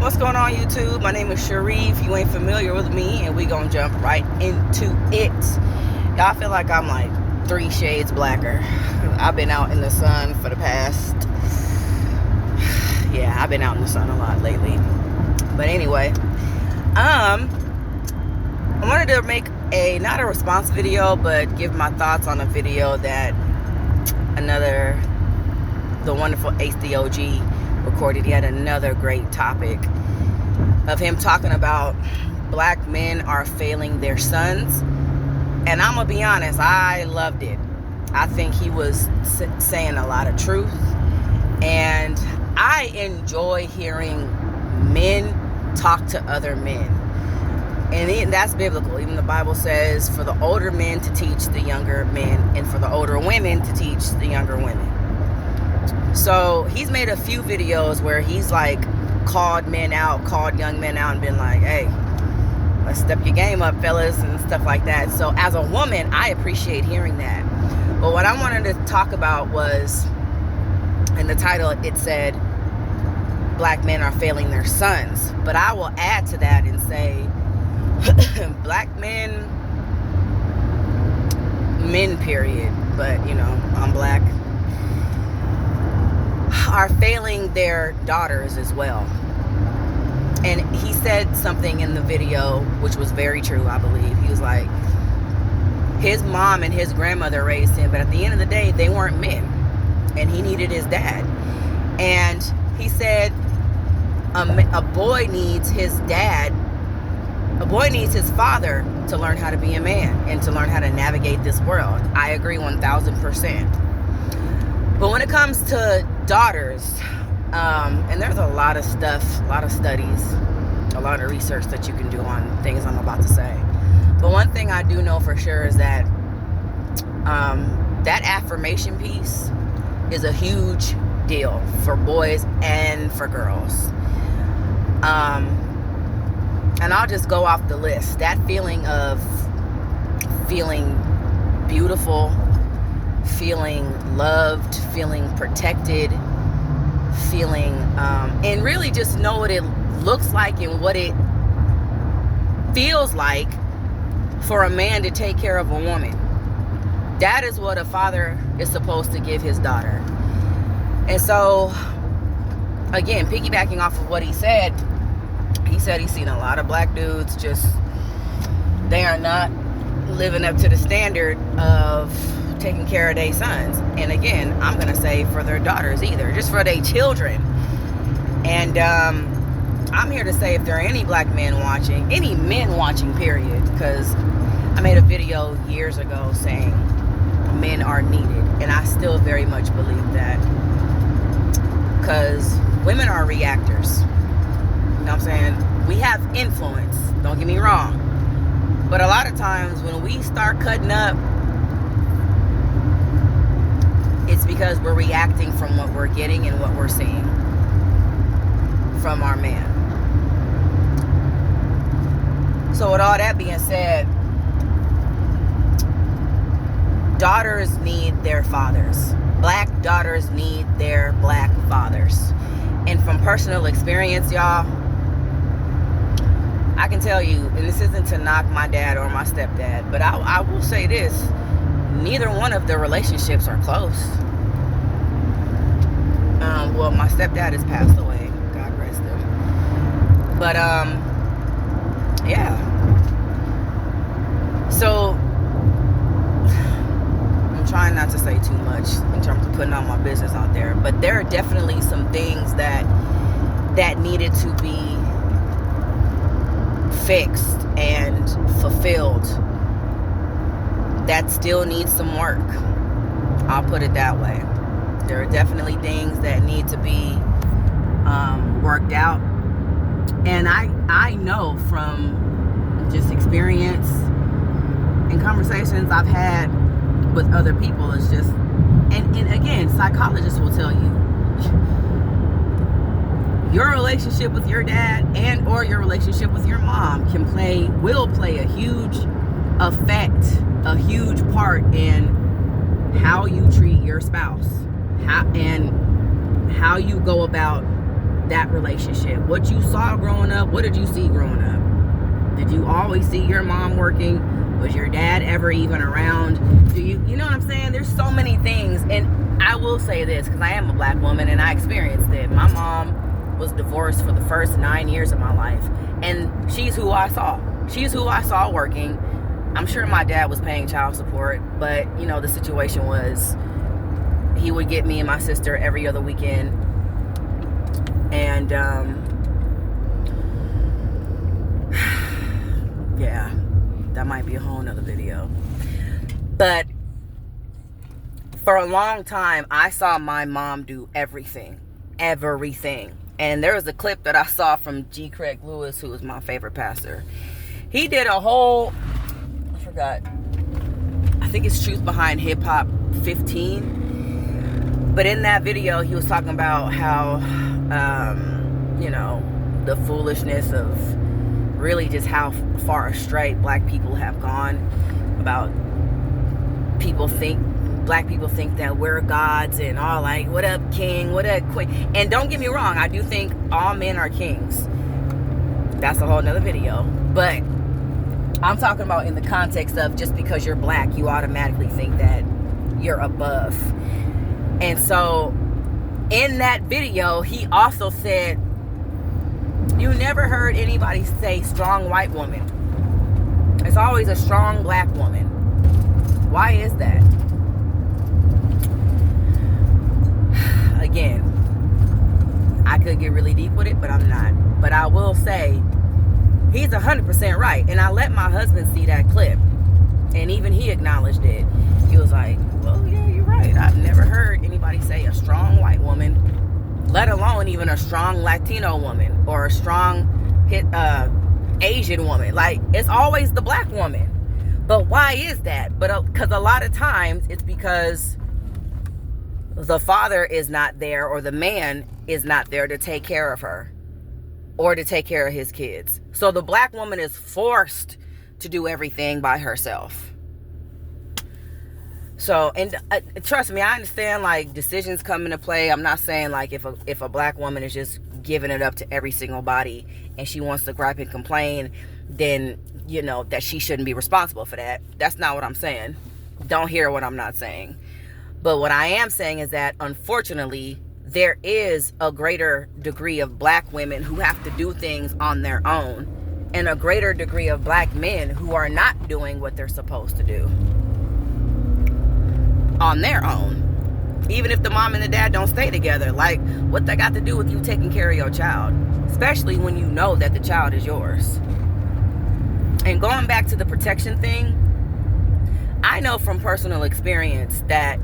What's going on, YouTube? My name is Sharif. You ain't familiar with me, and we gonna jump right into it. Y'all feel like I'm like 3 shades blacker. I've been out in the sun for the past... Yeah, I've been out in the sun a lot lately. But anyway, I wanted to make not a response video, but give my thoughts on a video that the wonderful Ace the OG recorded. He had another great topic of him talking about black men are failing their sons. And I'm gonna be honest, I loved it. I think he was saying a lot of truth, and I enjoy hearing men talk to other men, and that's biblical. Even the Bible says for the older men to teach the younger men, and for the older women to teach the younger women. So he's made a few videos where he's like called young men out and been like, hey, let's step your game up, fellas, and stuff like that. So as a woman, I appreciate hearing that. But what I wanted to talk about was, in the title, it said, black men are failing their sons. But I will add to that and say, black men period, but you know, I'm black, are failing their daughters as well. And he said something in the video which was very true, I believe. He was like, his mom and his grandmother raised him, but at the end of the day, they weren't men, and he needed his dad. And he said a boy needs his dad, a boy needs his father to learn how to be a man and to learn how to navigate this world. I agree 1000%. But when it comes to daughters, and there's a lot of stuff, a lot of studies, a lot of research that you can do on things I'm about to say. But one thing I do know for sure is that that affirmation piece is a huge deal for boys and for girls. And I'll just go off the list. That feeling of feeling beautiful, feeling loved, feeling protected, feeling, and really just know what it looks like and what it feels like for a man to take care of a woman. That is what a father is supposed to give his daughter. And so, again, piggybacking off of what he said he's seen a lot of black dudes just, they are not living up to the standard of taking care of their sons. And again, I'm gonna say for their daughters either, just for their children. And I'm here to say, if there are any black men watching, any men watching period, because I made a video years ago saying men are needed, and I still very much believe that, because women are reactors. You know what I'm saying? We have influence, don't get me wrong, but a lot of times when we start cutting up, it's because we're reacting from what we're getting and what we're seeing from our man. So with all that being said, daughters need their fathers. Black daughters need their black fathers. And from personal experience, y'all, I can tell you, and this isn't to knock my dad or my stepdad, but I will say this: neither one of the relationships are close. Well, my stepdad has passed away, God rest him. But yeah. So I'm trying not to say too much in terms of putting all my business out there, but there are definitely some things that needed to be fixed and fulfilled that still needs some work. I'll put it that way. There are definitely things that need to be worked out. And I know from just experience and conversations I've had with other people, it's just, and again, psychologists will tell you, your relationship with your dad and or your relationship with your mom will play a huge effect, a huge part in how you treat your spouse, how you go about that relationship? What you saw growing up, what did you see growing up? Did you always see your mom working? Was your dad ever even around? Do you know what I'm saying? There's so many things. And I will say this, because I am a black woman and I experienced it. My mom was divorced for the first 9 years of my life. And she's who I saw. She's who I saw working. I'm sure my dad was paying child support, but the situation was he would get me and my sister every other weekend. And yeah, that might be a whole nother video. But for a long time, I saw my mom do everything. And there was a clip that I saw from G. Craig Lewis, who was my favorite pastor. He did a whole, I think it's Truth Behind Hip Hop 15. But in that video, he was talking about how, the foolishness of really just how far astray black people have gone. About black people think that we're gods and all, like, what up, king, what up, queen. And don't get me wrong, I do think all men are kings. That's a whole nother video. But I'm talking about in the context of just because you're black, you automatically think that you're above. And so in that video, he also said, you never heard anybody say strong white woman. It's always a strong black woman. Why is that? Again, I could get really deep with it, but I'm not. But I will say, he's 100% right. And I let my husband see that clip. And even he acknowledged it. He was like, well, yeah, you're right. I've never heard anybody say a strong white woman, let alone even a strong Latino woman or a strong Asian woman. Like, it's always the black woman. But why is that? Because a lot of times it's because the father is not there, or the man is not there to take care of her or to take care of his kids. So the black woman is forced to do everything by herself. So, and trust me, I understand, like, decisions come into play. I'm not saying, like, if a black woman is just giving it up to every single body and she wants to gripe and complain, then, that she shouldn't be responsible for that. That's not what I'm saying. Don't hear what I'm not saying. But what I am saying is that, unfortunately, there is a greater degree of black women who have to do things on their own, and a greater degree of black men who are not doing what they're supposed to do on their own. Even if the mom and the dad don't stay together. Like, what that got to do with you taking care of your child? Especially when you know that the child is yours. And going back to the protection thing, I know from personal experience that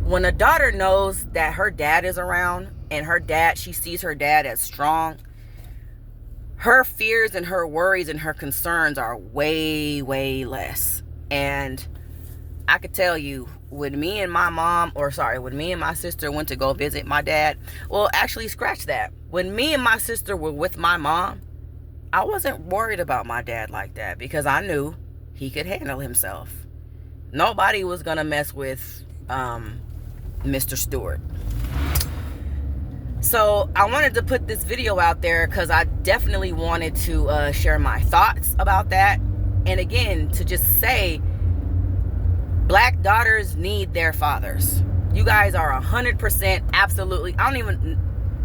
when a daughter knows that her dad is around, and she sees her dad as strong, her fears and her worries and her concerns are way, way less. And I could tell you, when me and my sister went to go visit my dad, well, actually, scratch that. When me and my sister were with my mom, I wasn't worried about my dad like that, because I knew he could handle himself. Nobody was going to mess with Mr. Stewart. So I wanted to put this video out there because I definitely wanted to share my thoughts about that. And again, to just say, black daughters need their fathers. You guys are 100% absolutely. I don't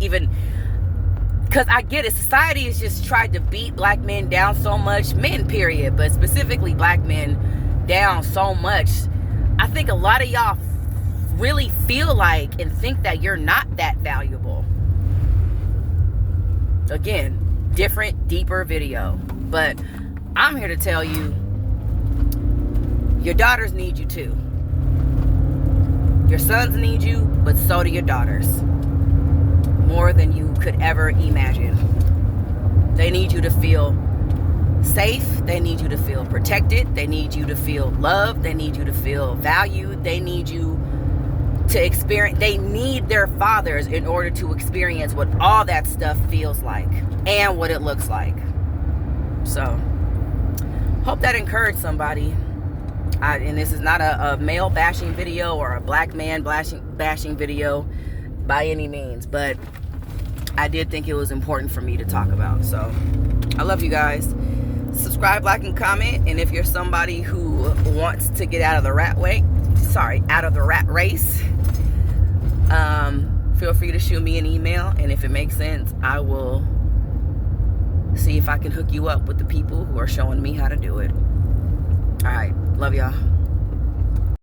even because I get it. Society has just tried to beat black men down so much, men period, but specifically black men down so much. I think a lot of y'all really feel like and think that you're not that valuable. Again, different, deeper video. But I'm here to tell you, your daughters need you too. Your sons need you, but so do your daughters. More than you could ever imagine. They need you to feel safe. They need you to feel protected. They need you to feel loved. They need you to feel valued. They need you to experience. They need their fathers in order to experience what all that stuff feels like and what it looks like. So, hope that encouraged somebody. And this is not a male bashing video or a black man bashing video. by any means, but I did think it was important for me to talk about. So I love you guys. Subscribe, like, and comment. And if you're somebody who wants to get out of the rat race, feel free to shoot me an email, and if it makes sense, I will see if I can hook you up with the people who are showing me how to do it. All right, love y'all.